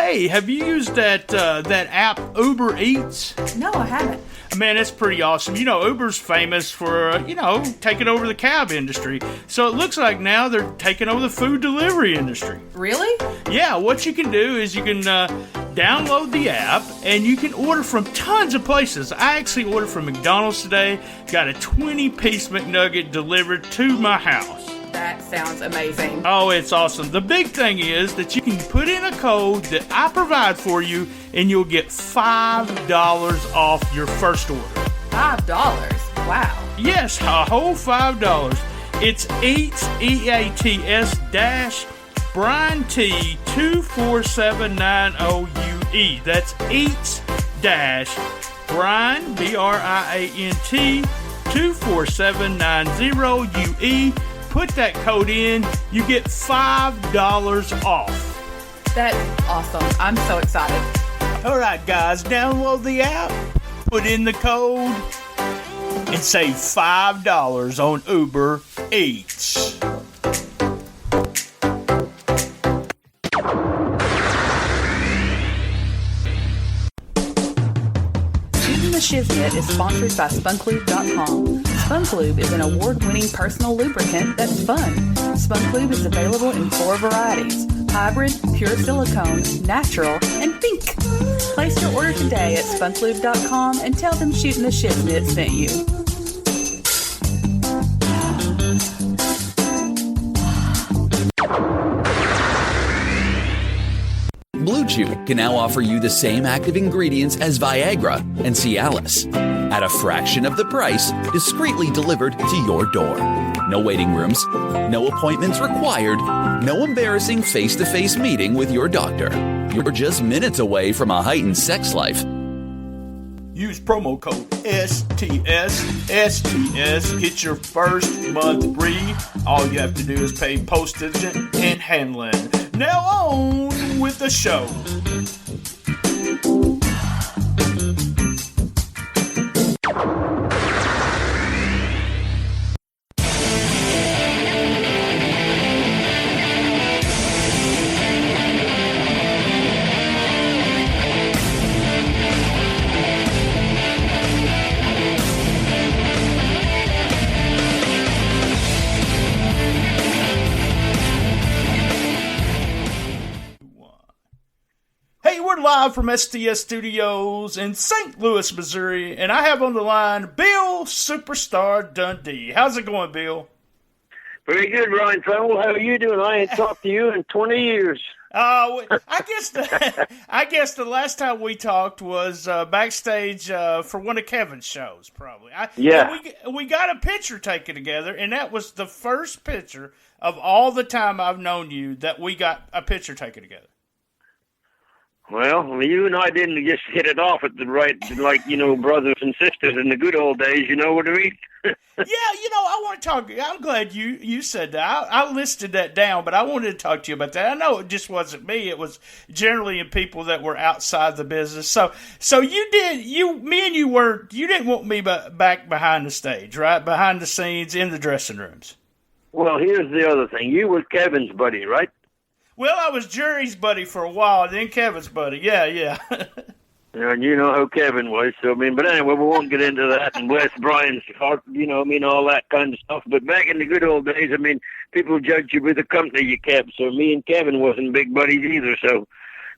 Hey, have you used that app Uber Eats? No, I haven't. Man, it's pretty awesome. You know, Uber's famous for, taking over the cab industry. So it looks like now they're taking over the food delivery industry. Really? Yeah, what you can do is you can download the app and you can order from tons of places. I actually ordered from McDonald's today, got a 20-piece McNugget delivered to my house. That sounds amazing. Oh, it's awesome. The big thing is that you can put in a code that I provide for you, and you'll get $5 off your first order. $5? Wow. Yes, a whole $5. It's Eats, E-A-T-S dash Brian T 24790UE. That's Eats dash Brian, B-R-I-A-N-T 24790UE. Put that code in, you get $5 off. That's awesome. I'm so excited. All right, guys, download the app, put in the code, and save $5 on Uber Eats. Shootin The Shiznit is sponsored by spunklube.com. Spunklube is an award-winning personal lubricant that's fun. Spunklube is available in 4 varieties: hybrid, pure silicone, natural, and pink. Place your order today at spunklube.com and tell them Shootin The Shiznit sent you. Blue Chew can now offer you the same active ingredients as Viagra and Cialis at a fraction of the price, discreetly delivered to your door. No waiting rooms, no appointments required, no embarrassing face-to-face meeting with your doctor. You're just minutes away from a heightened sex life. Use promo code STS. Get your first month free. All you have to do is pay postage and handling. Now on with the show. Live from STS Studios in St. Louis, Missouri, and I have on the line Bill Superstar Dundee. How's it going, Bill? Pretty good, Ryan Tramel. How are you doing? I ain't talked to you in 20 years. I guess the last time we talked was backstage for one of Kevin's shows, probably. We got a picture taken together, and that was the first picture of all the time I've known you that we got a picture taken together. Well, you and I didn't just hit it off at the right, brothers and sisters in the good old days, you know what I mean? Yeah, I want to talk. I'm glad you said that. I listed that down, but I wanted to talk to you about that. I know it just wasn't me. It was generally in people that were outside the business. So you didn't want me back behind the stage, right? Behind the scenes in the dressing rooms. Well, here's the other thing. You were Kevin's buddy, right? Well, I was Jerry's buddy for a while, then Kevin's buddy. Yeah. And you know how Kevin was. So, but anyway, we won't get into that and bless Brian's heart, all that kind of stuff. But back in the good old days, people judged you with the company you kept. So me and Kevin wasn't big buddies either. So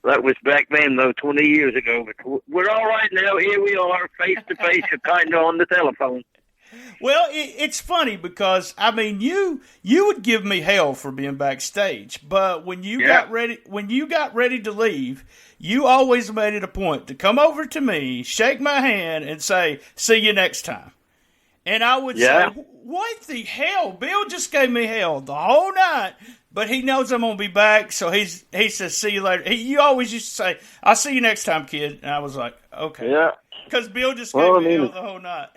that was back then, though, 20 years ago. But we're all right now. Here we are, face to face, kind of on the telephone. Well, it's funny because you would give me hell for being backstage, but when you got ready to leave, you always made it a point to come over to me, shake my hand, and say, "See you next time." And I would say, "What the hell? Bill just gave me hell the whole night, but he knows I'm gonna be back, so he says, 'See you later.'" You always used to say, "I'll see you next time, kid," and I was like, "Okay," because Bill just gave me hell the whole night.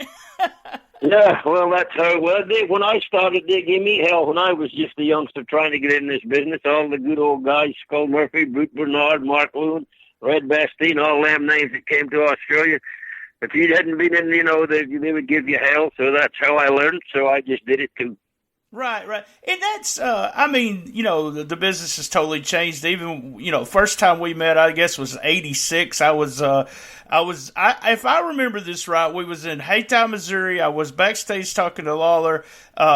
Yeah, well, that's how it was. When I started, they gave me hell when I was just a youngster trying to get in this business. All the good old guys, Skull Murphy, Brute Bernard, Mark Lewin, Red Bastine, all them names that came to Australia. If you hadn't been in, they would give you hell. So that's how I learned. So I just did it too. Right, right. And that's, I mean, you know, the business has totally changed. Even, you know, first time we met, I guess, was '86. If I remember this right, we was in Haytown, Missouri. I was backstage talking to Lawler.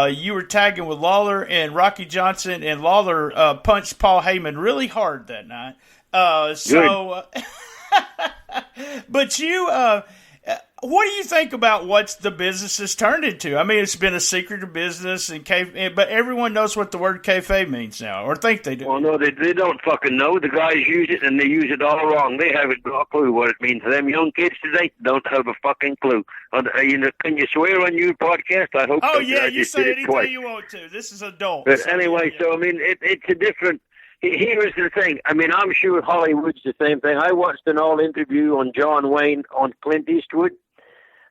You were tagging with Lawler and Rocky Johnson, and Lawler punched Paul Heyman really hard that night. But you, what do you think about what the business has turned into? I mean, it's been a secretive business, but everyone knows what the word kayfabe means now, or think they do. Well, no, they don't fucking know. The guys use it, and they use it all wrong. They haven't got a clue what it means. Them young kids today don't have a fucking clue. You know, can you swear on your podcast? I hope. Oh, so. yeah, you say anything you want to. This is adult. But anyway, so, I mean, it's a different... Here's the thing. I mean, I'm sure Hollywood's the same thing. I watched an all interview on John Wayne on Clint Eastwood.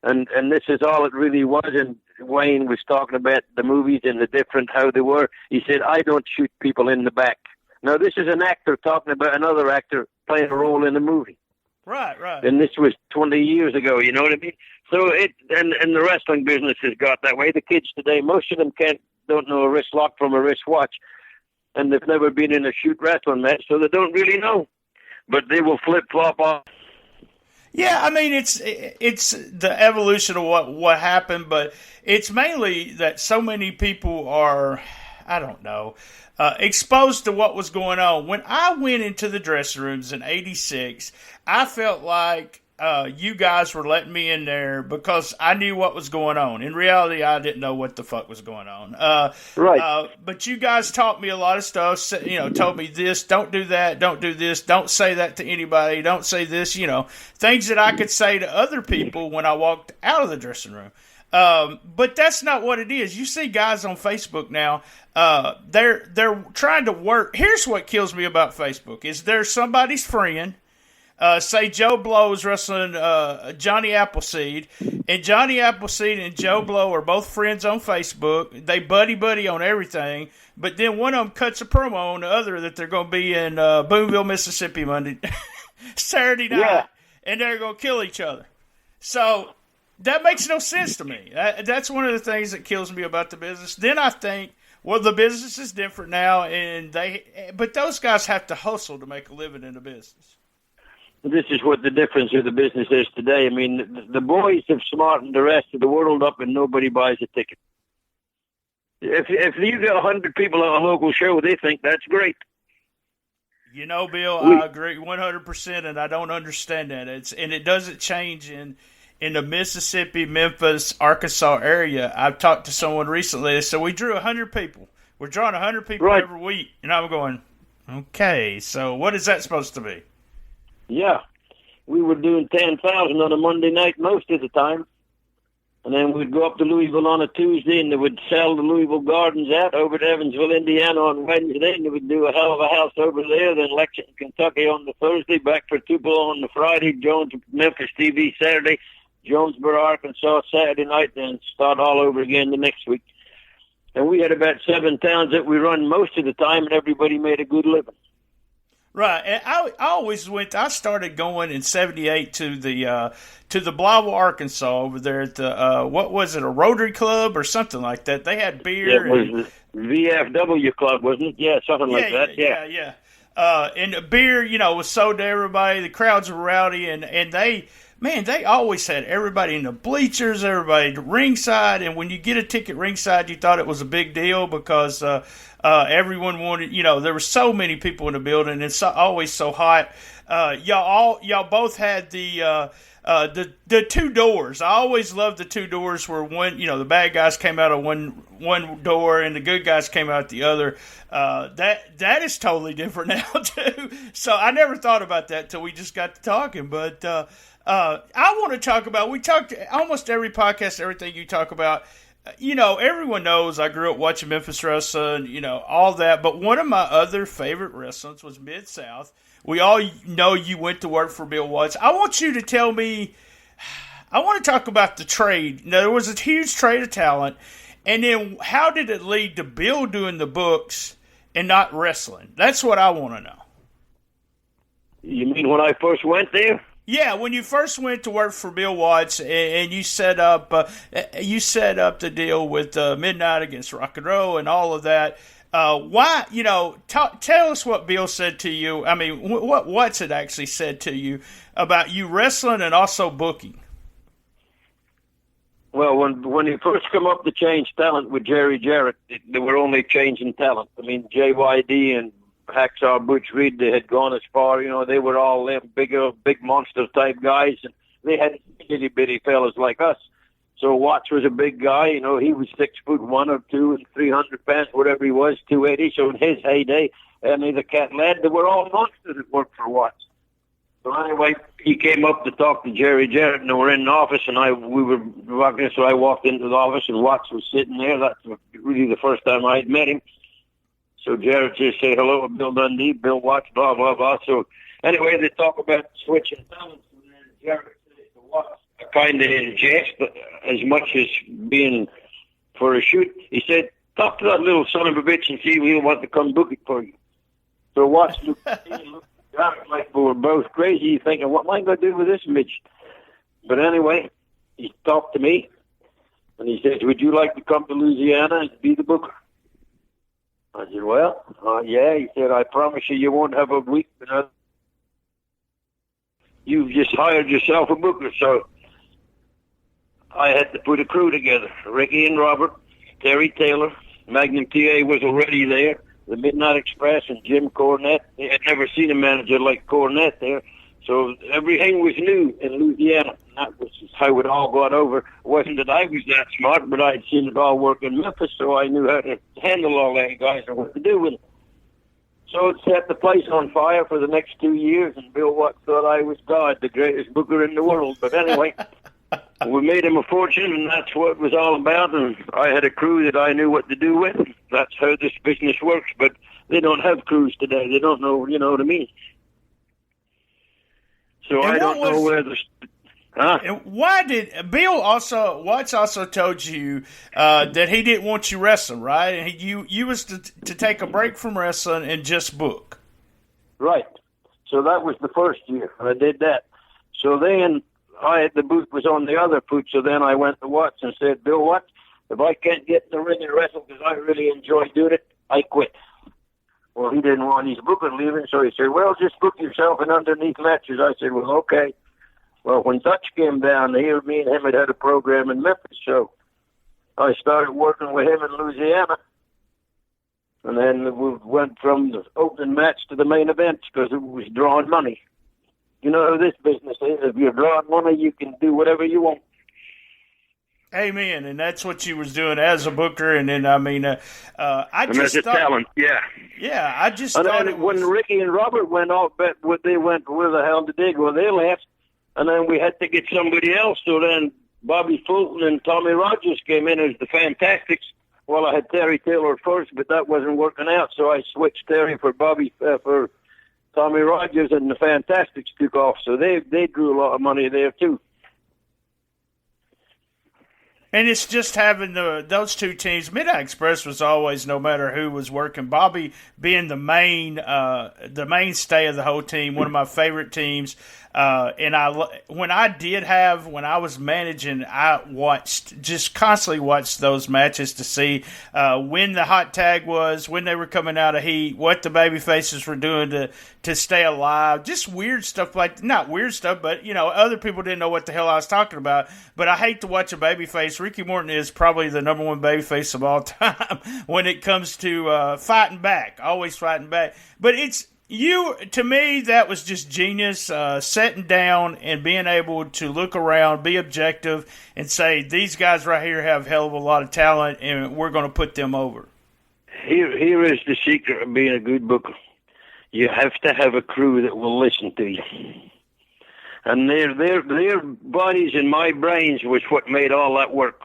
And this is all it really was. And Wayne was talking about the movies and the different, how they were. He said, I don't shoot people in the back. Now, this is an actor talking about another actor playing a role in a movie. Right, right. And this was 20 years ago, you know what I mean? So and the wrestling business has got that way. The kids today, most of them don't know a wrist lock from a wrist watch. And they've never been in a shoot wrestling match, so they don't really know. But they will flip-flop off. Yeah, I mean, it's the evolution of what happened, but it's mainly that so many people are, I don't know, exposed to what was going on. When I went into the dressing rooms in '86, I felt like you guys were letting me in there because I knew what was going on. In reality, I didn't know what the fuck was going on. Right. But you guys taught me a lot of stuff, you know, told me this, don't do that, don't do this, don't say that to anybody, don't say this, you know, things that I could say to other people when I walked out of the dressing room. But that's not what it is. You see guys on Facebook now, they're trying to work. Here's what kills me about Facebook is there's somebody's friend. Say Joe Blow's wrestling Johnny Appleseed, and Johnny Appleseed and Joe Blow are both friends on Facebook. They buddy on everything, but then one of them cuts a promo on the other that they're going to be in Boonville, Mississippi Saturday night, and they're going to kill each other. So that makes no sense to me. That's one of the things that kills me about the business. Then I think, well, the business is different now, but those guys have to hustle to make a living in the business. This is what the difference of the business is today. I mean, the boys have smartened the rest of the world up and nobody buys a ticket. If you get 100 people at a local show, they think that's great. You know, Bill, I agree 100%, and I don't understand that. It doesn't change in the Mississippi, Memphis, Arkansas area. I've talked to someone recently. So we drew 100 people. We're drawing 100 people every week. And I'm going, okay, so what is that supposed to be? Yeah, we were doing 10,000 on a Monday night most of the time. And then we'd go up to Louisville on a Tuesday, and they would sell the Louisville Gardens out over to Evansville, Indiana on Wednesday, and they would do a hell of a house over there. Then Lexington, Kentucky on the Thursday, back for Tupelo on the Friday, Jones, Memphis TV Saturday, Jonesboro, Arkansas Saturday night, then start all over again the next week. And we had about 7 towns that we run most of the time, and everybody made a good living. Right, and I started going in '78 to the Blauville, Arkansas, over there at the what was it, a Rotary Club or something like that. They had beer. It was the VFW Club, wasn't it? Yeah, something like that. Yeah. And the beer, you know, was sold to everybody. The crowds were rowdy, and they always had everybody in the bleachers, everybody ringside. And when you get a ticket ringside, you thought it was a big deal because everyone wanted, you know, there were so many people in the building and it's always so hot. Y'all both had the 2 doors. I always loved the 2 doors where one, you know, the bad guys came out of one door and the good guys came out the other. That is totally different now too. So I never thought about that till we just got to talking. But I want to talk about. We talked almost every podcast, everything you talk about. You know, everyone knows I grew up watching Memphis wrestling, you know, all that. But one of my other favorite wrestlers was Mid-South. We all know you went to work for Bill Watts. I want you to tell me, I want to talk about the trade. Now, there was a huge trade of talent. And then how did it lead to Bill doing the books and not wrestling? That's what I want to know. You mean when I first went there? Yeah, when you first went to work for Bill Watts and you set up the deal with Midnight Against Rock and Roll and all of that. Why? Tell us what Bill said to you. I mean, what Watts had actually said to you about you wrestling and also booking. Well, when he first come up to change talent with Jerry Jarrett, they were only changing talent. I mean, JYD and Hacksaw Butch Reed, they had gone as far. They were all them big monster type guys, and they had itty bitty fellas like us. So Watts was a big guy. He was 6'1" or 2" and 300 pounds, whatever he was, 280. So in his heyday, the cat lad, they were all monsters that worked for Watts. So anyway, he came up to talk to Jerry Jarrett, and they were in the office, and we were walking. So I walked into the office, and Watts was sitting there. That's really the first time I had met him. So Jarrett just said hello, Bill Dundee, Bill Watts, blah blah blah. So anyway, they talk about switching talents, and then Jarrett said to Watts, kind of in jest, as much as being for a shoot. He said, "Talk to that little son of a bitch and see if he'll want to come book it for you." So Watts looked at me and looked like we were both crazy, thinking, what am I going to do with this midget? But anyway, he talked to me, and he says, would you like to come to Louisiana and be the booker? I said, well, yeah. He said, I promise you won't have a week. You've just hired yourself a booker. So I had to put a crew together. Ricky and Robert, Terry Taylor, Magnum TA was already there. The Midnight Express and Jim Cornette. They had never seen a manager like Cornette there. So everything was new in Louisiana. And that was how it all got over. It wasn't that I was that smart, but I'd seen it all work in Memphis, so I knew how to handle all that guys and what to do with it. So it set the place on fire for the next 2 years, and Bill Watts thought I was God, the greatest booker in the world. But anyway, we made him a fortune, and that's what it was all about. And I had a crew that I knew what to do with. That's how this business works. But they don't have crews today. They don't know, you know what I mean? So and I don't know where the... And why did Watts also told you that he didn't want you wrestling, right? And you was to take a break from wrestling and just book. Right. So that was the first year. I did that. So then the boot was on the other foot. So then I went to Watts and said, Bill Watts, if I can't get in the ring and wrestle because I really enjoy doing it, I quit. Well, he didn't want his booker leaving, so he said, well, just book yourself in underneath matches. I said, well, okay. Well, when Dutch came down here, me and him had a program in Memphis, so I started working with him in Louisiana. And then we went from the opening match to the main event because it was drawing money. You know how this business is. If you're drawing money, you can do whatever you want. Amen. And that's what you was doing as a booker. And then, I just thought... talent, yeah. Yeah, I just thought it was... When Ricky and Robert went off, they went, where the hell did they go? They left. And then we had to get somebody else. So then Bobby Fulton and Tommy Rogers came in as the Fantastics. Well, I had Terry Taylor first, but that wasn't working out. So I switched Terry for for Tommy Rogers, and the Fantastics took off. So they drew a lot of money there, too. And it's just having those two teams. Midnight Express was always, no matter who was working, Bobby being the mainstay of the whole team, one of my favorite teams. When I was managing, I just constantly watched those matches to see when the hot tag was, when they were coming out of heat, what the baby faces were doing to stay alive. Just weird stuff not weird stuff, but other people didn't know what the hell I was talking about. But I hate to watch a baby face. Ricky Morton is probably the number one baby face of all time when it comes to fighting back, always fighting back. But to me, that was just genius, sitting down and being able to look around, be objective, and say, these guys right here have a hell of a lot of talent, and we're going to put them over. Here is the secret of being a good booker. You have to have a crew that will listen to you. And their bodies and my brains was what made all that work.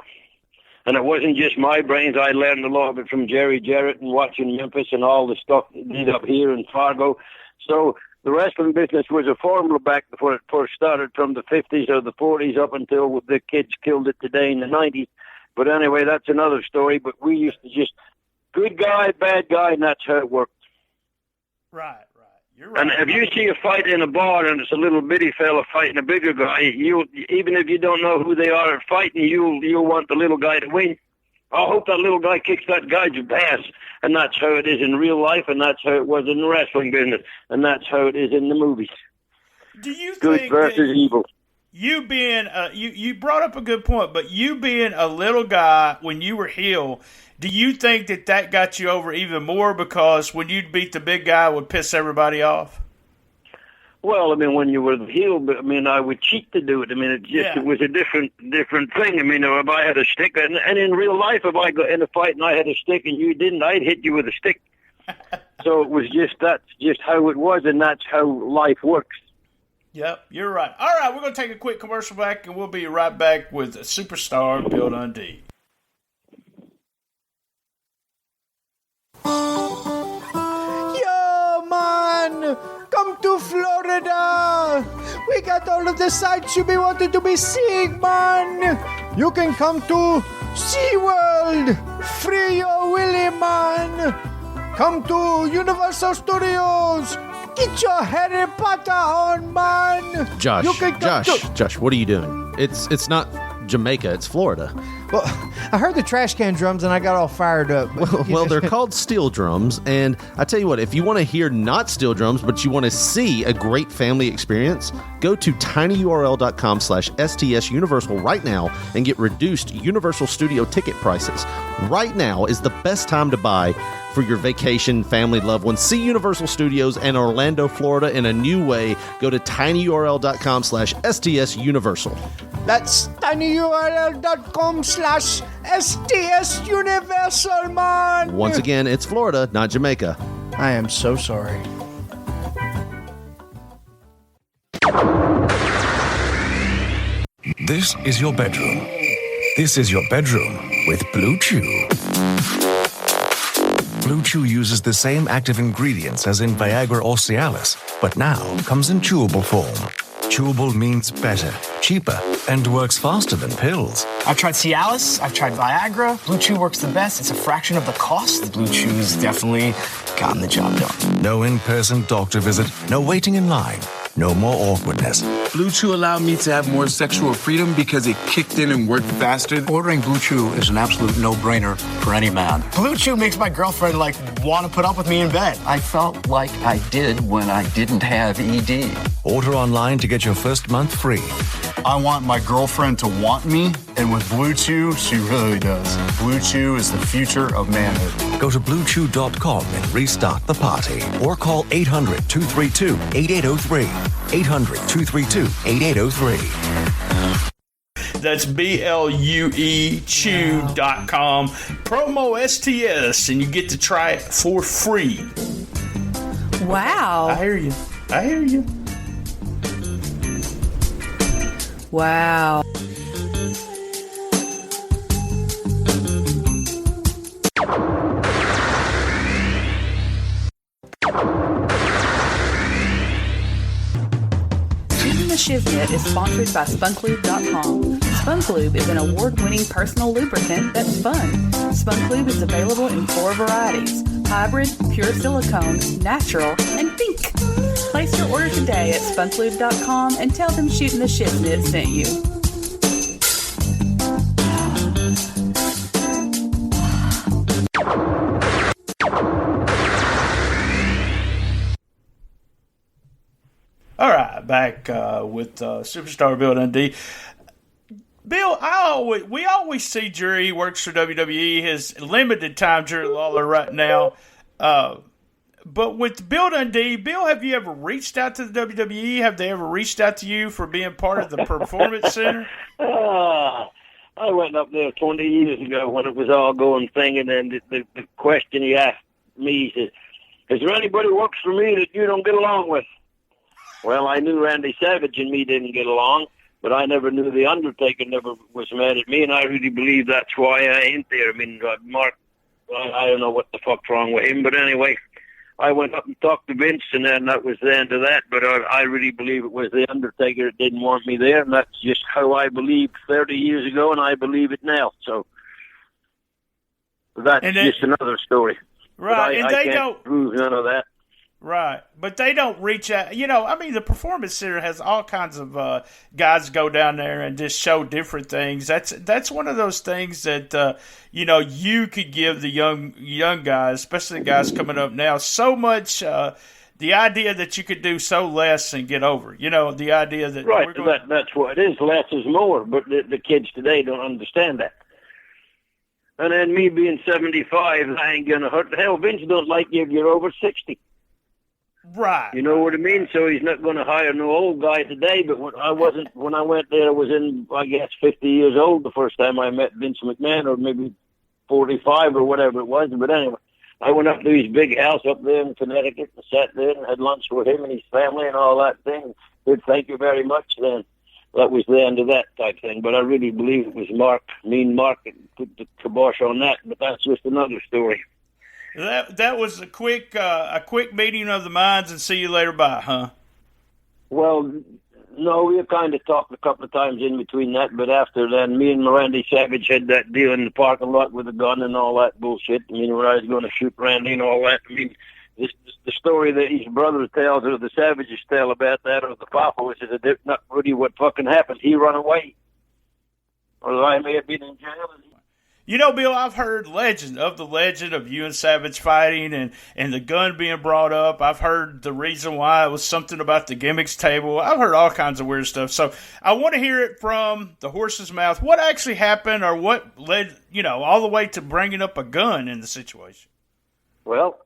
And it wasn't just my brains. I learned a lot of it from Jerry Jarrett and watching Memphis and all the stuff that did up here in Fargo. So the wrestling business was a formula back before it first started, from the 50s or the 40s up until the kids killed it today in the 90s. But anyway, that's another story. But we used to just good guy, bad guy, and that's how it worked. Right. right. And if you see a fight in a bar and it's a little bitty fella fighting a bigger guy, even if you don't know who they are fighting, you'll want the little guy to win. I hope that little guy kicks that guy's ass. And that's how it is in real life, and that's how it was in the wrestling business, and that's how it is in the movies. Do you Good think versus evil? You being you brought up a good point, but you being a little guy when you were heel, do you think that got you over even more because when you'd beat the big guy, it would piss everybody off? Well, I mean, when you were the heel, but I mean, I would cheat to do it. I mean, it was a different thing. I mean, if I had a stick, and in real life, if I got in a fight and I had a stick and you didn't, I'd hit you with a stick. So it was that's just how it was, and that's how life works. Yep, you're right. All right, we're going to take a quick commercial break, and we'll be right back with Superstar Bill Dundee. Yo, man! Come to Florida! We got all of the sights you be wanting to be seeing, man! You can come to SeaWorld! Free your willy, man! Come to Universal Studios! Get your Harry Potter on, man! Josh, what are you doing? It's not Jamaica, it's Florida. Well, I heard the trash can drums and I got all fired up. Well, they're called steel drums, and I tell you what, if you want to hear not steel drums, but you want to see a great family experience, go to tinyurl.com/STSUniversal right now and get reduced Universal Studio ticket prices. Right now is the best time to buy for your vacation, family, loved ones. See Universal Studios and Orlando, Florida in a new way. Go to tinyurl.com/STSUniversal. That's tinyurl.com/STSUniversal, man! Once again, it's Florida, not Jamaica. I am so sorry. This is your bedroom. This is your bedroom with Blue Chew. Blue Chew uses the same active ingredients as in Viagra or Cialis, but now comes in chewable form. Chewable means better, cheaper, and works faster than pills. I've tried Cialis, I've tried Viagra. Blue Chew works the best. It's a fraction of the cost. Blue Chew has definitely gotten the job done. No in-person doctor visit, no waiting in line, no more awkwardness. Blue Chew allowed me to have more sexual freedom because it kicked in and worked faster. Ordering Blue Chew is an absolute no-brainer for any man. Blue Chew makes my girlfriend, want to put up with me in bed. I felt like I did when I didn't have ED. Order online to get your first month free. I want my girlfriend to want me, and with Blue Chew, she really does. Blue Chew is the future of manhood. Go to BlueChew.com and restart the party. Or call 800-232-8803. 800-232-8803. That's BLUE Chew.com. Promo STS, and you get to try it for free. Wow. I hear you. Wow. Shootin The Shiznit is sponsored by spunklube.com. Spunklube is an award-winning personal lubricant that's fun. Spunklube is available in 4 varieties: hybrid, pure silicone, natural, and pink. Place your order today at spunklube.com and tell them Shootin The Shiznit sent you. All right, back with Superstar Bill Dundee. Bill, we always see Jerry. He works for WWE. His limited time Jerry Lawler right now. But with Bill Dundee, Bill, have you ever reached out to the WWE? Have they ever reached out to you for being part of the Performance Center? I went up there 20 years ago when it was all going thing, and then the question he asked me, he said, is there anybody who works for me that you don't get along with? Well, I knew Randy Savage and me didn't get along, but I never knew the Undertaker never was mad at me, and I really believe that's why I ain't there. I mean, Mark, I don't know what the fuck's wrong with him, but anyway, I went up and talked to Vince, and then that was the end of that, but I really believe it was the Undertaker that didn't want me there, and that's just how I believed 30 years ago, and I believe it now, so that's just another story. Right, and I can't prove none of that. Right, but they don't reach out. I mean, the Performance Center has all kinds of guys go down there and just show different things. That's one of those things that you could give the young guys, especially the guys coming up now, so much. The idea that you could do so less and get over. The idea that that's what it is. Less is more, but the kids today don't understand that. And then me being 75, I ain't gonna hurt. Hell, Vince don't like you if you're over 60. Right. You know what I mean? So he's not going to hire no old guy today. But when I went there, I was in, I guess, 50 years old the first time I met Vince McMahon, or maybe 45 or whatever it was. But anyway, I went up to his big house up there in Connecticut and sat there and had lunch with him and his family and all that thing. Good, thank you very much. Then that was the end of that type thing. But I really believe it was Mark that put the kibosh on that. But that's just another story. That was a quick meeting of the minds and see you later, bye, huh? Well, no, we kind of talked a couple of times in between that, but after then, me and Randy Savage had that deal in the parking lot with a gun and all that bullshit. I mean, where I was going to shoot Randy and all that. I mean, the story that his brother tells, or the Savages tell about that, or the Papa, which is not really what fucking happened. He run away, or I may have been in jail. Bill, I've heard the legend of you and Savage fighting and the gun being brought up. I've heard the reason why it was something about the gimmicks table. I've heard all kinds of weird stuff. So I want to hear it from the horse's mouth. What actually happened, or what led, all the way to bringing up a gun in the situation? Well,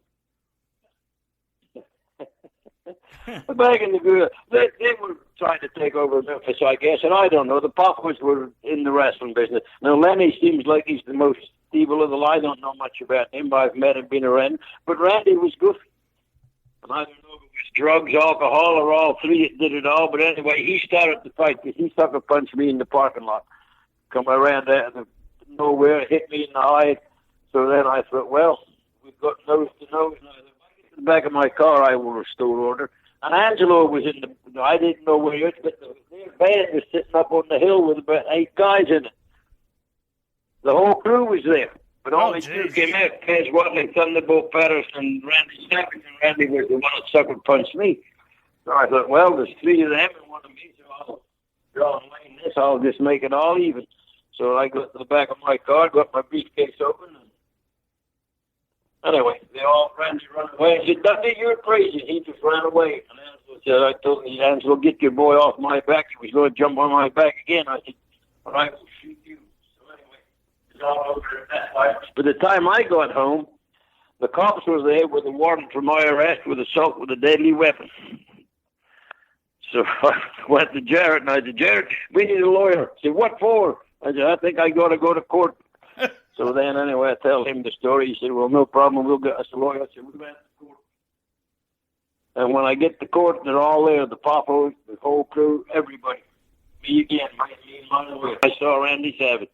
back in the good, they were trying to take over Memphis, I guess, and I don't know. The Papas were in the wrestling business. Now, Lenny seems like he's the most evil of the lot. I don't know much about him. I've met him, been around. But Randy was goofy. And I don't know if it was drugs, alcohol, or all three that did it all. But anyway, he started the fight because he sucker punched me in the parking lot. Come around out of nowhere, hit me in the eye. So then I thought, well, we've got nose to nose. And I thought, if I get to the back of my car, I will restore order. And Angelo was in the, I didn't know where he was, but their band was sitting up on the hill with about 8 guys in it. The whole crew was there, but only 2 came out, Kez Watley, Thunderbolt Patterson, and Randy Savage, and Randy was the one that sucker punched me. So I thought, well, there's 3 of them and 1 of me, so I'll draw and lane this, I'll just make it all even. So I got to the back of my car, got my briefcase open, and anyway, Randy ran away. I said, Dundee, you're crazy. He just ran away. And Angelo said, I told him, Angelo, get your boy off my back. He was going to jump on my back again. I said, all right, we'll shoot you. So anyway, it's all over at that time. By the time I got home, the cops were there with a warrant for my arrest with assault with a deadly weapon. So I went to Jarrett, and I said, Jarrett, we need a lawyer. He said, what for? I said, I think I got to go to court. So then, anyway, I tell him the story. He said, well, no problem. We'll get us a lawyer. I said, we'll get to court. And when I get to court, they're all there, the Papos, the whole crew, everybody. Me again, me and my lawyer. I saw Randy Savage.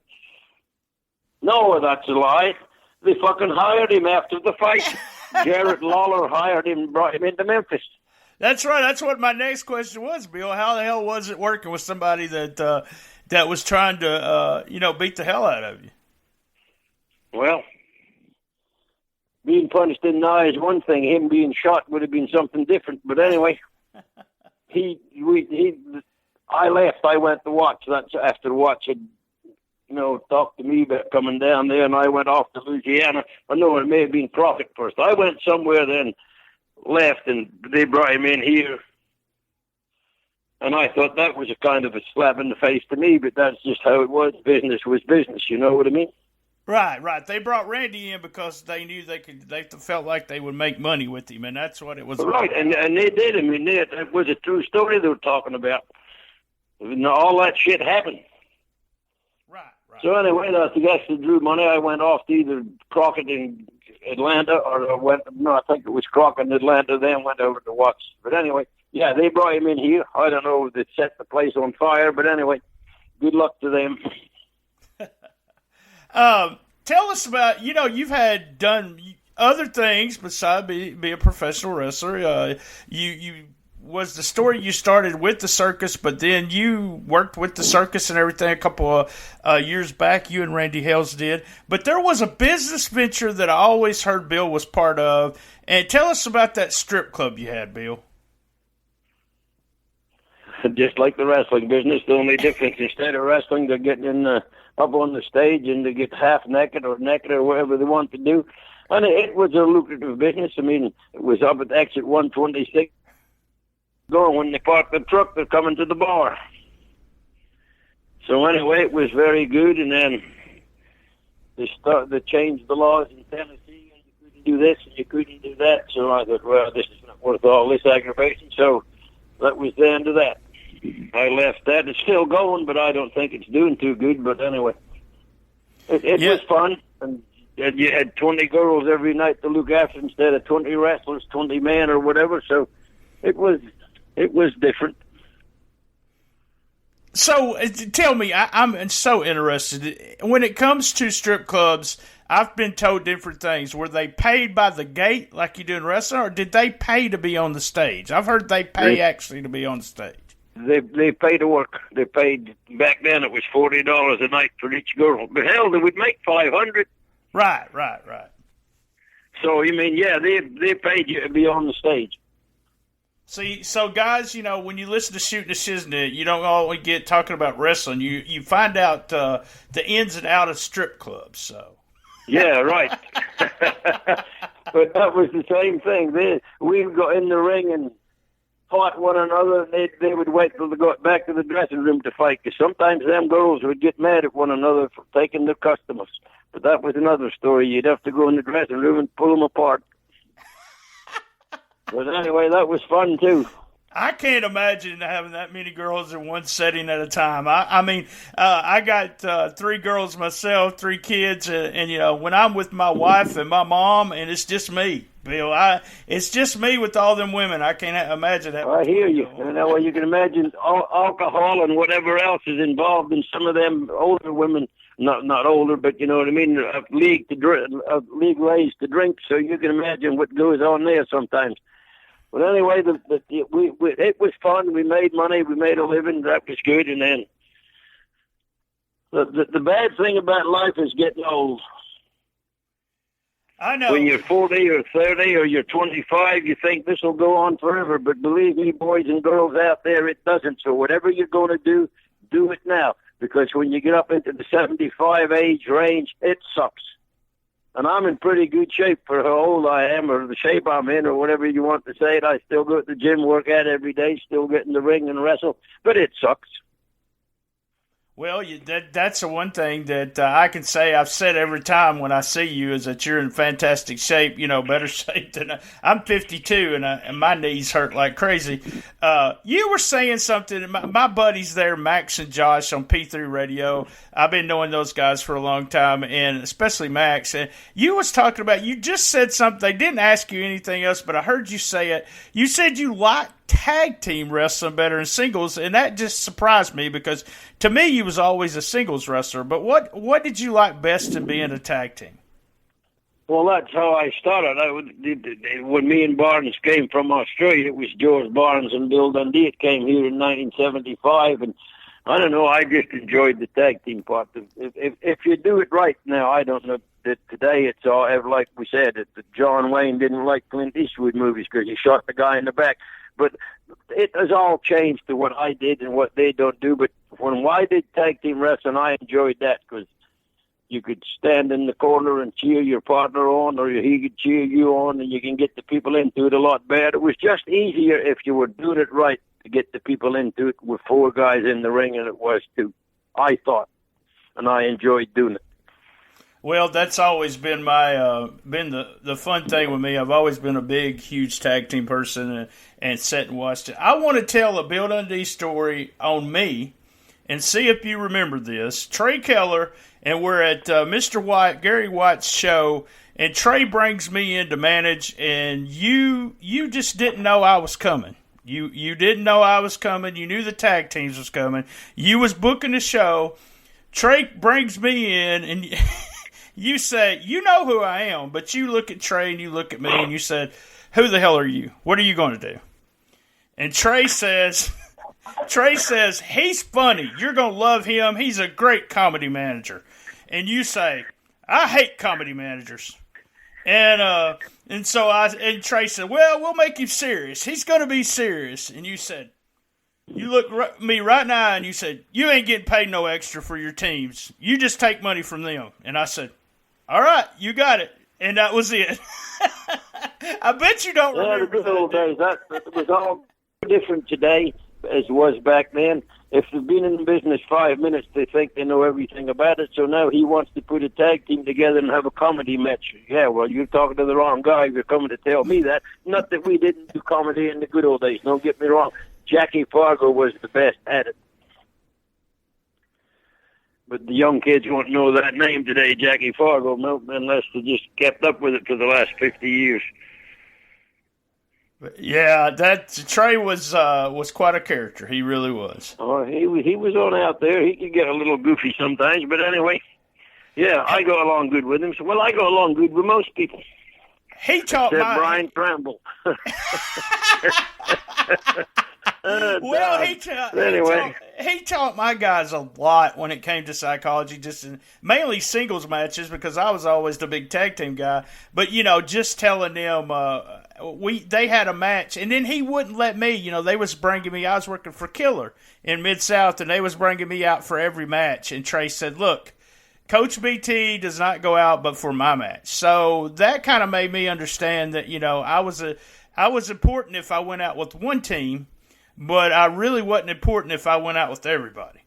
No, that's a lie. They fucking hired him after the fight. Jarrett Lawler hired him and brought him into Memphis. That's right. That's what my next question was, Bill. How the hell was it working with somebody that was trying to, beat the hell out of you? Well, being punched in the eye is one thing. Him being shot would have been something different. But anyway, I left. I went to watch. That's after watch had, talked to me about coming down there, and I went off to Louisiana. I know it may have been Crockett first. I went somewhere then, left, and they brought him in here. And I thought that was a kind of a slap in the face to me, but that's just how it was. Business was business. You know what I mean? Right. They brought Randy in because they knew they felt like they would make money with him, and that's what it was. Right, and they did. I mean, it was a true story they were talking about. All that shit happened. Right. So anyway, I guess they drew money. I went off to either Crockett in Atlanta, or I think it was Crockett in Atlanta, then went over to watch. But anyway, yeah, they brought him in here. I don't know if they set the place on fire, but anyway, good luck to them. Tell us about, you've done other things besides be a professional wrestler. You was the story you started with the circus, but then you worked with the circus and everything a couple of years back. You and Randy Hales did. But there was a business venture that I always heard Bill was part of. And tell us about that strip club you had, Bill. Just like the wrestling business, the only difference, instead of wrestling, they're getting up on the stage and they get half naked or whatever they want to do. And it was a lucrative business. I mean, it was up at exit 126. Going when they park the truck, they're coming to the bar. So anyway, it was very good. And then they changed the laws in Tennessee, and you couldn't do this and you couldn't do that. So I thought, well, this is not worth all this aggravation. So that was the end of that. I left that. It's still going, but I don't think it's doing too good. But anyway, it was fun. And you had 20 girls every night to look after instead of 20 wrestlers, 20 men or whatever. So it was different. So tell me, I'm so interested. When it comes to strip clubs, I've been told different things. Were they paid by the gate like you do in wrestling, or did they pay to be on the stage? I've heard they pay actually to be on the stage. They pay to work. They paid, back then it was $40 a night for each girl. But hell, they would make $500. Right. So, you mean, yeah, they paid you to be on the stage. See, so guys, you know, when you listen to Shootin The Shiznit, you don't always get talking about wrestling. You find out the ins and outs of strip clubs, so. Yeah, right. But that was the same thing. We would go in the ring and fought one another, and they would wait till they got back to the dressing room to fight, because sometimes them girls would get mad at one another for taking their customers. But that was another story. You'd have to go in the dressing room and pull them apart. But anyway, that was fun, too. I can't imagine having that many girls in one setting at a time. I mean, I got 3 girls myself, 3 kids, and, you know, when I'm with my wife and my mom, and it's just me, Bill, it's just me with all them women. I can't imagine that. I hear you. Well, you can imagine alcohol and whatever else is involved in some of them older women. Not older, but you know what I mean. League raised to drink, so you can imagine what goes on there sometimes. But anyway, it was fun. We made money. We made a living. That was good. And then the bad thing about life is getting old. I know. When you're 40 or 30 or you're 25, you think this will go on forever. But believe me, boys and girls out there, it doesn't. So whatever you're going to do it now. Because when you get up into the 75 age range, it sucks. And I'm in pretty good shape for how old I am, or the shape I'm in, or whatever you want to say it. I still go to the gym, work out every day, still get in the ring and wrestle. But it sucks. Well, that's the one thing that I can say I've said every time when I see you is that you're in fantastic shape, you know, better shape than I'm 52 and my knees hurt like crazy. You were saying something, my buddies there, Max and Josh on P3 Radio, I've been knowing those guys for a long time, and especially Max. And you was talking about, you just said something, they didn't ask you anything else, but I heard you say it. You said you liked tag team wrestling better than singles, and that just surprised me because to me you was always a singles wrestler. But what did you like best in being a tag team? Well, that's how I started. When me and Barnes came from Australia, it was George Barnes and Bill Dundee. It came here in 1975, and I don't know, I just enjoyed the tag team part. If you do it right now, I don't know that today it's all, like we said, that John Wayne didn't like Clint Eastwood movies because he shot the guy in the back. But it has all changed to what I did and what they don't do. But when I did tag team wrestling, I enjoyed that because you could stand in the corner and cheer your partner on, or he could cheer you on, and you can get the people into it a lot better. It was just easier if you were doing it right to get the people into it with 4 guys in the ring, and it was 2, I thought. And I enjoyed doing it. Well, that's always been my been the fun thing with me. I've always been a big, huge tag team person and sat and watched it. I want to tell a Bill Dundee story on me and see if you remember this. Trey Keller, and we're at Mr. White, Gary White's show, and Trey brings me in to manage, and you just didn't know I was coming. You didn't know I was coming. You knew the tag teams was coming. You was booking the show. Trey brings me in, and you say, you know who I am, but you look at Trey and you look at me and you said, who the hell are you? What are you going to do? And Trey says, he's funny. You're going to love him. He's a great comedy manager. And you say, I hate comedy managers. And Trey said, well, we'll make him serious. He's going to be serious. And you said, you look at me right now and you said, you ain't getting paid no extra for your teams. You just take money from them. And I said, all right, you got it. And that was it. I bet you don't remember. The good old days. That was all different today as it was back then. If they've been in the business 5 minutes, they think they know everything about it. So now he wants to put a tag team together and have a comedy match. Yeah, well, you're talking to the wrong guy if you're coming to tell me that. Not that we didn't do comedy in the good old days. Don't get me wrong. Jackie Fargo was the best at it. But the young kids won't know that name today, Jackie Fargo, unless they just kept up with it for the last 50 years. Yeah, that Trey was quite a character. He really was. Oh, he was on out there. He could get a little goofy sometimes, but anyway, yeah, I go along good with him. So, well, I go along good with most people. He taught except Brian Tramel. Well, he taught my guys a lot when it came to psychology, just mainly singles matches because I was always the big tag team guy. But just telling them they had a match, and then he wouldn't let me. They was bringing me. I was working for Killer in Mid-South, and they was bringing me out for every match. And Trey said, "Look, Coach BT does not go out but for my match." So that kind of made me understand that I was important if I went out with one team. But I really wasn't important if I went out with everybody.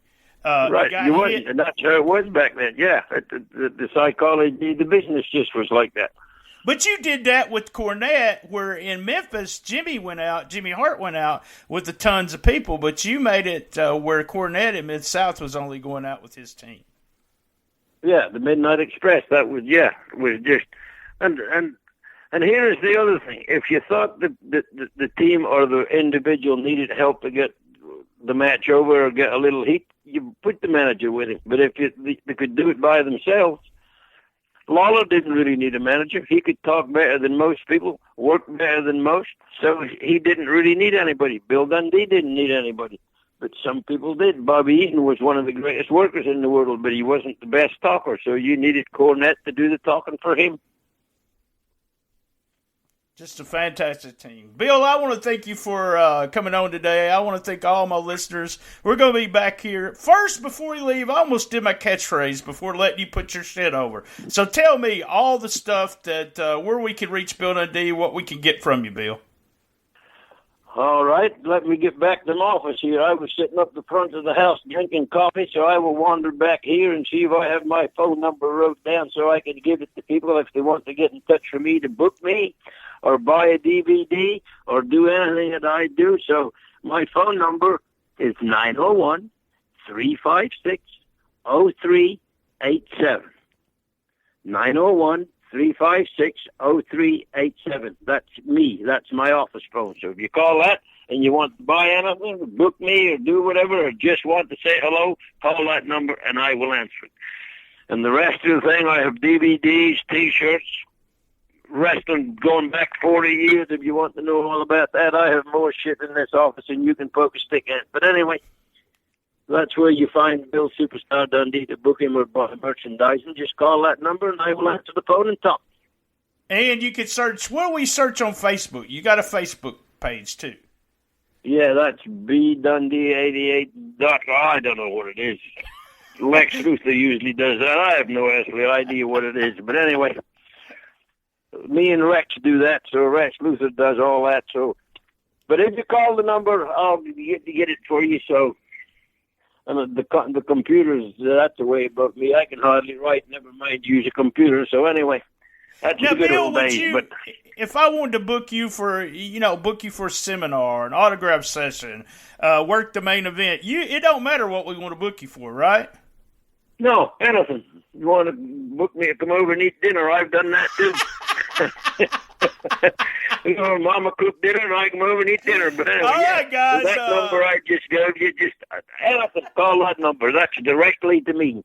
Right, you wasn't, and that's how it was back then. Yeah, the psychology, the business just was like that. But you did that with Cornette, where in Memphis, Jimmy Hart went out with the tons of people, but you made it where Cornette in Mid-South was only going out with his team. Yeah, the Midnight Express, it was just, and here's the other thing. If you thought the team or the individual needed help to get the match over or get a little heat, you put the manager with him. But if they could do it by themselves, Lawler didn't really need a manager. He could talk better than most people, work better than most, so he didn't really need anybody. Bill Dundee didn't need anybody, but some people did. Bobby Eaton was one of the greatest workers in the world, but he wasn't the best talker, so you needed Cornette to do the talking for him. Just a fantastic team. Bill, I want to thank you for coming on today. I want to thank all my listeners. We're going to be back here. First, before you leave, I almost did my catchphrase before letting you put your shit over. So tell me all the stuff that where we can reach Bill Dundee, what we can get from you, Bill. All right, let me get back to my office here. I was sitting up the front of the house drinking coffee, so I will wander back here and see if I have my phone number wrote down so I can give it to people if they want to get in touch with me to book me or buy a DVD or do anything that I do. So my phone number is 901-356-0387. 901-356-0387. That's me. That's my office phone. So if you call that and you want to buy anything, or book me, or do whatever, or just want to say hello, call that number and I will answer it. And the rest of the thing, I have DVDs, T-shirts, wrestling going back 40 years. If you want to know all about that, I have more shit in this office than you can poke a stick at. But anyway, that's where you find Bill Superstar Dundee to book him or buy merchandise. And just call that number and I will answer the phone and talk. And you can search, what do we search on Facebook? You got a Facebook page too. Yeah, that's bdundee88. I don't know what it is. Lex Luthor usually does that. I have no idea what it is. But anyway, me and Rex do that, so Rex Luthor does all that. So, but if you call the number, I'll get it for you. So, and the computers, that's the way about me. I can hardly write, never mind use a computer. So anyway, that's the good old days. But if I wanted to book you for a seminar, an autograph session, work the main event, it don't matter what we want to book you for, right? No, anything. You want to book me to come over and eat dinner? I've done that too. Mama cooked dinner and I come over and eat dinner. But anyway, all right, guys. That number I just gave you, just anything, call that number. That's directly to me.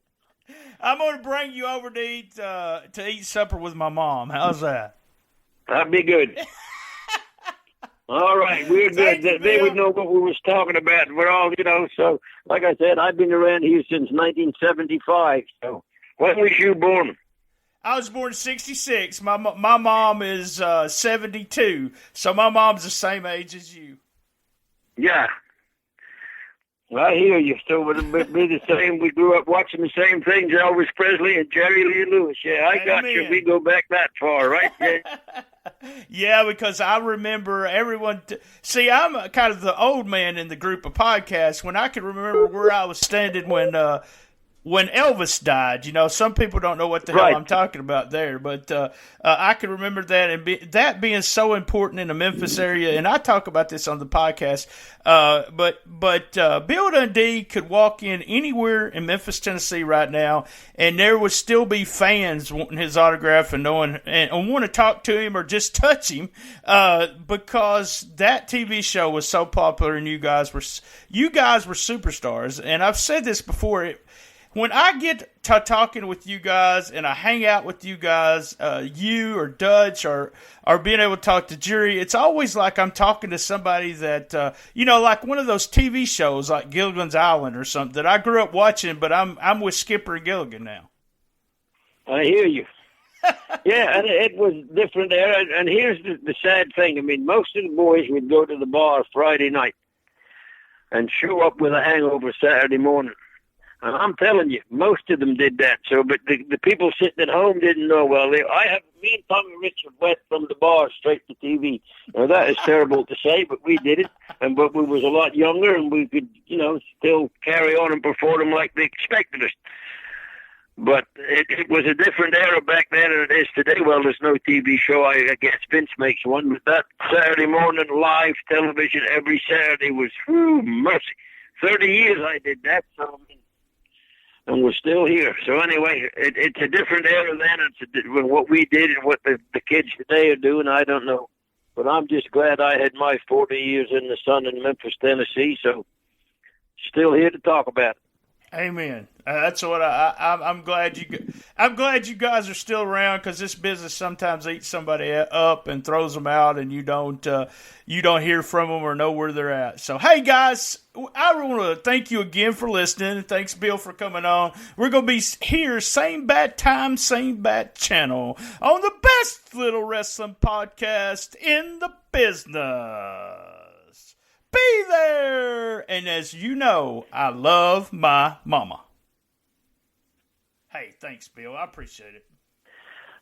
I'm going to bring you over to eat supper with my mom. How's that? That'd be good. All right, we're good. They would know what we was talking about. We're all, so like I said, I've been around here since 1975. So when was you born? I was born in 66. My mom is 72, so my mom's the same age as you. Yeah. I hear you. So would it be the same? We grew up watching the same things, Elvis Presley and Jerry Lee Lewis. Yeah, I got you. We go back that far, right? Yeah. Yeah, because I remember everyone. See, I'm kind of the old man in the group of podcasts. When I can remember where I was standing when Elvis died. Some people don't know what the hell I'm talking about there, but I can remember that, and that being so important in the Memphis area. And I talk about this on the podcast. But Bill Dundee could walk in anywhere in Memphis, Tennessee right now, and there would still be fans wanting his autograph and want to talk to him or just touch him, because that TV show was so popular, and you guys were superstars. And I've said this before. When I get to talking with you guys and I hang out with you guys, you or Dutch or being able to talk to Jerry, it's always like I'm talking to somebody that, like one of those TV shows like Gilligan's Island or something that I grew up watching, but I'm with Skipper and Gilligan now. I hear you. Yeah, and it was different there. And here's the sad thing. I mean, most of the boys would go to the bar Friday night and show up with a hangover Saturday morning. And I'm telling you, most of them did that. So, but the people sitting at home didn't know. Well, me and Tommy Richard went from the bar straight to TV. Now, that is terrible to say, but we did it. But we was a lot younger, and we could, still carry on and perform like they expected us. But it was a different era back then than it is today. Well, there's no TV show. I guess Vince makes one. But that Saturday morning live television every Saturday was, mercy. 30 years I did that, so and we're still here. So anyway, it's a different era then. It's what we did and what the kids today are doing, I don't know. But I'm just glad I had my 40 years in the sun in Memphis, Tennessee. So still here to talk about it. Amen. That's what I'm glad you guys are still around, because this business sometimes eats somebody up and throws them out, and you don't hear from them or know where they're at. So hey guys, I want to thank you again for listening. Thanks Bill for coming on. We're gonna be here same bad time, same bad channel on the best little wrestling podcast in the business. Be there! And as you know, I love my mama. Hey, thanks, Bill. I appreciate it.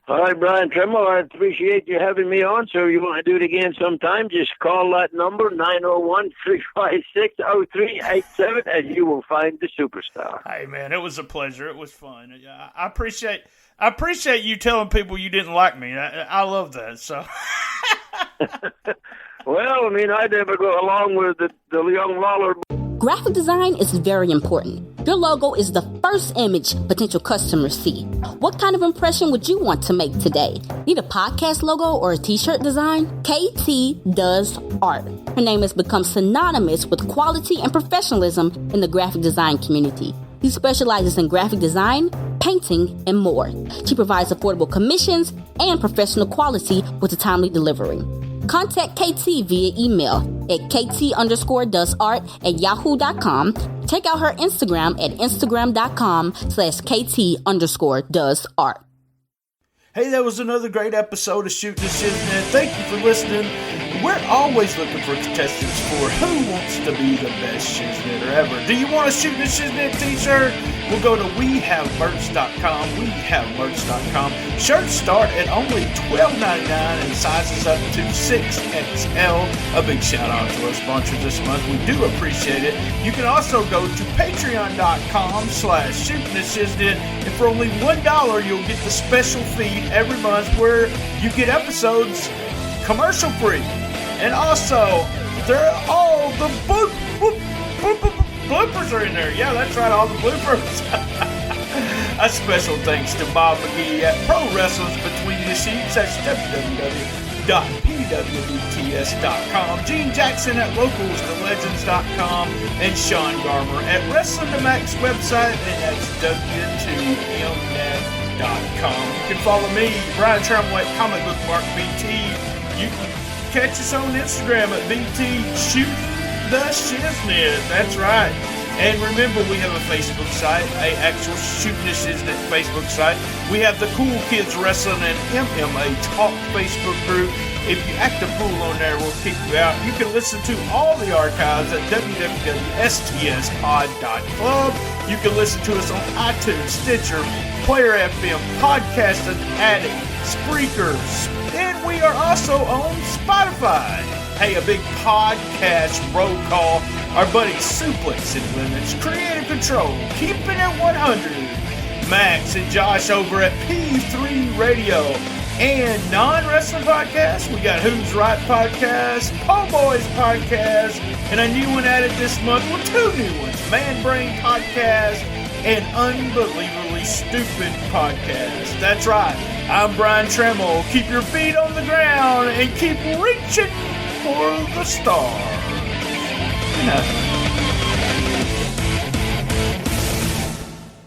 All right, Brian Tramel, I appreciate you having me on. So you want to do it again sometime, just call that number, 901-356-0387, and you will find the superstar. Hey, man, it was a pleasure. It was fun. I appreciate you telling people you didn't like me. I love that. So. Well, I mean, I never go along with the young Lawler. Graphic design is very important. Your logo is the first image potential customers see. What kind of impression would you want to make today? Need a podcast logo or a t-shirt design? KT does art. Her name has become synonymous with quality and professionalism in the graphic design community. He specializes in graphic design, painting, and more. She provides affordable commissions and professional quality with a timely delivery. Contact KT via email at kt_doesart@yahoo.com. Check out her Instagram at instagram.com/kt_doesart. Hey, that was another great episode of Shootin The Shiznit. Thank you for listening. We're always looking for contestants for Who Wants to Be the Best Shiznitter Ever. Do you want a Shootin The Shiznit t-shirt? We'll go to wehavemerch.com, wehavemerch.com. Shirts start at only $12.99 and sizes up to 6XL. A big shout out to our sponsor this month. We do appreciate it. You can also go to patreon.com/shootintheshiznit, and for only $1 you'll get the special feed every month where you get episodes commercial free. And also, all the bloopers are in there. Yeah, that's right, all the bloopers. A special thanks to Bob McGee at Pro Wrestlers Between the Sheets. That's www.pwbts.com. Gene Jackson at localsthelegends.com. And Sean Garmer at Wrestling to Max website, and that's w2mnet.com. You can follow me, Brian Tramel, at Comic Book Mark BT. catch us on Instagram at BT Shootin The Shiznit. That's right. And remember, we have a Facebook site, a actual Shootin The Shiznit Facebook site. We have the Cool Kids Wrestling and MMA Talk Facebook group. If you act a fool on there, we'll kick you out. You can listen to all the archives at www.stspod.club. You can listen to us on iTunes, Stitcher, Player FM, Podcast Addict, Spreakers, and we are also on Spotify. Hey, a big podcast roll call. Our buddies Suplex and Limits, Creative Control, Keeping It 100, Max and Josh over at P3 Radio, and non-wrestling podcasts. We got Who's Right Podcast, Po Boys Podcast, and a new one added this month. Well, 2 new ones, Man Brain Podcast and Unbelievably Stupid Podcast. That's right. I'm Brian Tramel. Keep your feet on the ground and keep reaching for the stars.